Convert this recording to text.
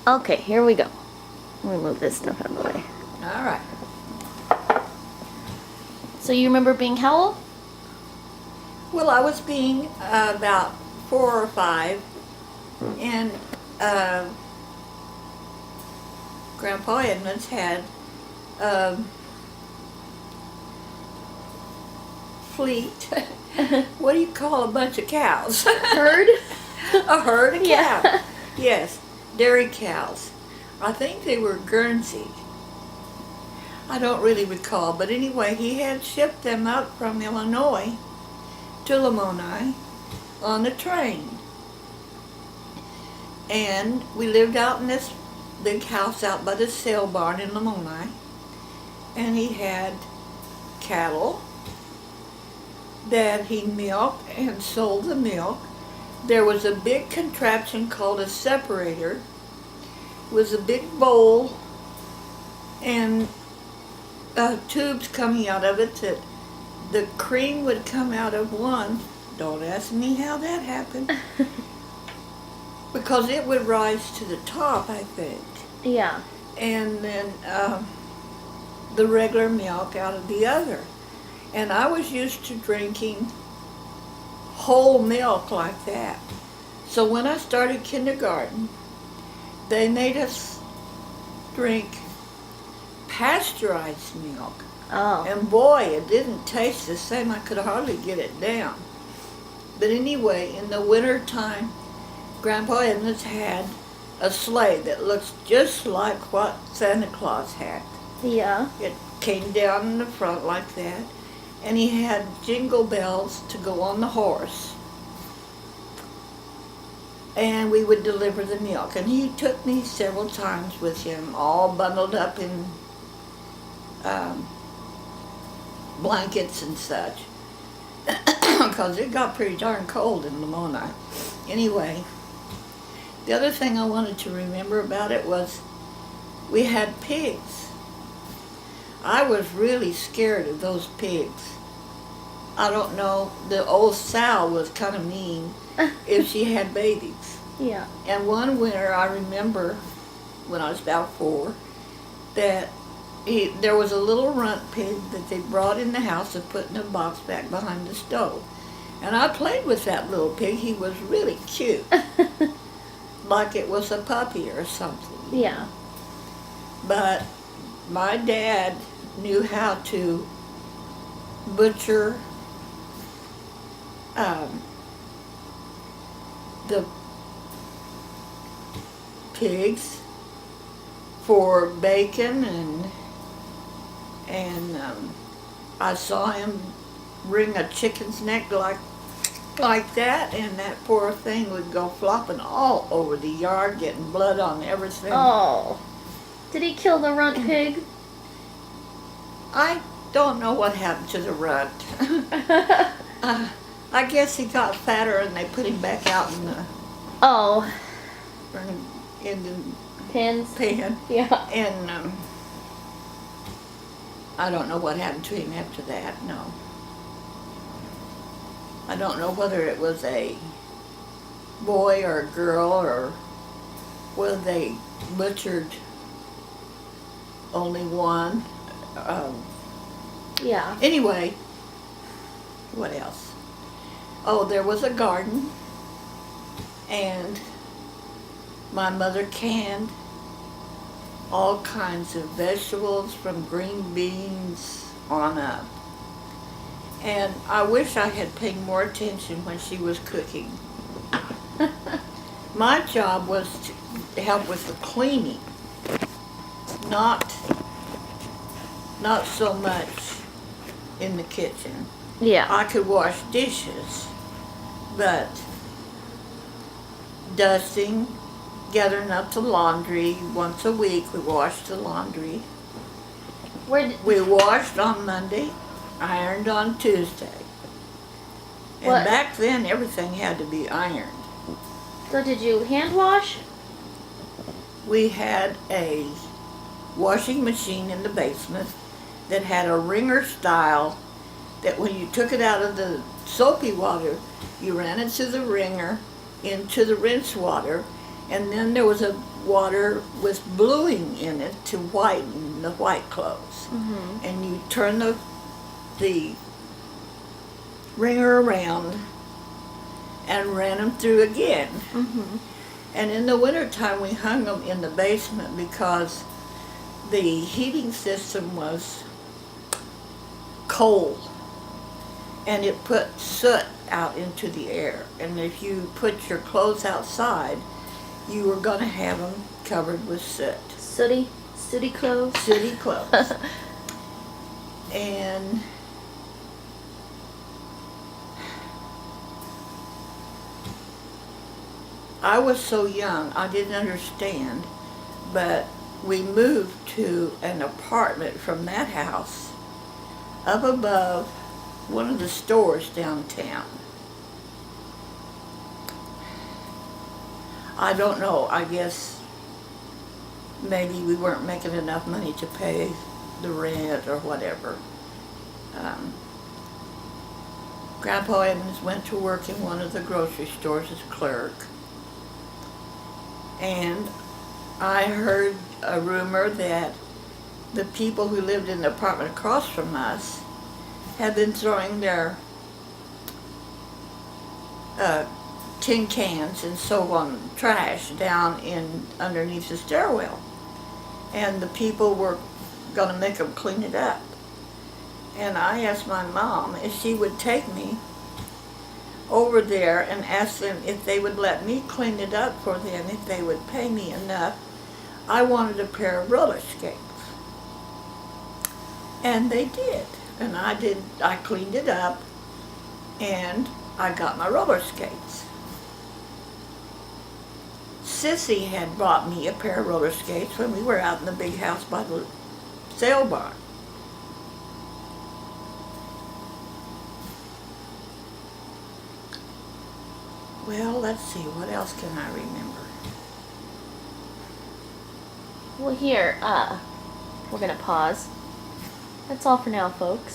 Okay, here we go. Let me move this stuff out of the way. All right. So you remember being how old? Well, I was being about 4 or 5, and Grandpa Edmonds had fleet. What do you call a bunch of cows? Herd? A herd of Yeah. cows. Yes, dairy cows. I think they were Guernsey. I don't really recall, but anyway, he had shipped them up from Illinois to Lamoni on a train. And we lived out in this big house out by the sale barn in Lamoni. And he had cattle that he milked and sold the milk. There was a big contraption called a separator. It was a big bowl and tubes coming out of it that the cream would come out of one. Don't ask me how that happened. Because it would rise to the top, I think. Yeah. And then the regular milk out of the other. And I was used to drinking whole milk like that. So when I started kindergarten, they made us drink pasteurized milk. Oh. And boy, it didn't taste the same. I could hardly get it down. But anyway, in the winter time, Grandpa Edmonds had a sleigh that looks just like what Santa Claus had. Yeah. It came down in the front like that, and he had jingle bells to go on the horse. And we would deliver the milk. And he took me several times with him, all bundled up in blankets and such, because it got pretty darn cold in Lamoni. Anyway, the other thing I wanted to remember about it was we had pigs. I was really scared of those pigs. I don't know, the old sow was kind of mean if she had babies. Yeah. And one winter I remember, when I was about 4, that there was a little runt pig that they brought in the house and put in a box back behind the stove. And I played with that little pig. He was really cute. Like it was a puppy or something. Yeah. But my dad knew how to butcher the pigs for bacon, and I saw him wring a chicken's neck like that, and that poor thing would go flopping all over the yard, getting blood on everything. Oh. Did he kill the runt pig? I don't know what happened to the runt. I guess he got fatter and they put him back out in the Oh. in the Pins? pen. Yeah. And I don't know what happened to him after that, no. I don't know whether it was a boy or a girl, or whether they butchered only one. Yeah. Anyway, what else? Oh, there was a garden, and my mother canned all kinds of vegetables from green beans on up. And I wish I had paid more attention when she was cooking. My job was to help with the cleaning, not so much in the kitchen. Yeah. I could wash dishes, but dusting, gathering up the laundry, once a week we washed the laundry. We washed on Monday, ironed on Tuesday. And What? back then everything had to be ironed. So did you hand wash? We had a washing machine in the basement that had a wringer style that when you took it out of the soapy water, you ran it through the wringer into the rinse water, And then there was a water with bluing in it to whiten the white clothes. Mm-hmm. And you turn the wringer around and ran them through again. Mm-hmm. And in the wintertime, we hung them in the basement because the heating system was cold. And it put soot out into the air. And if you put your clothes outside, you were going to have them covered with soot. Sooty clothes. Sooty clothes. And I was so young, I didn't understand, but we moved to an apartment from that house up above one of the stores downtown. I don't know, I guess maybe we weren't making enough money to pay the rent or whatever. Grandpa Evans went to work in one of the grocery stores as clerk. And I heard a rumor that the people who lived in the apartment across from us had been throwing their tin cans and so on, trash, down in underneath the stairwell. And the people were going to make them clean it up. And I asked my mom if she would take me over there and ask them if they would let me clean it up for them, if they would pay me enough. I wanted a pair of roller skates. And they did. And I cleaned it up and I got my roller skates. Sissy had brought me a pair of roller skates when we were out in the big house by the sale barn. Well, let's see, what else can I remember? Well, here, we're gonna pause. That's all for now, folks.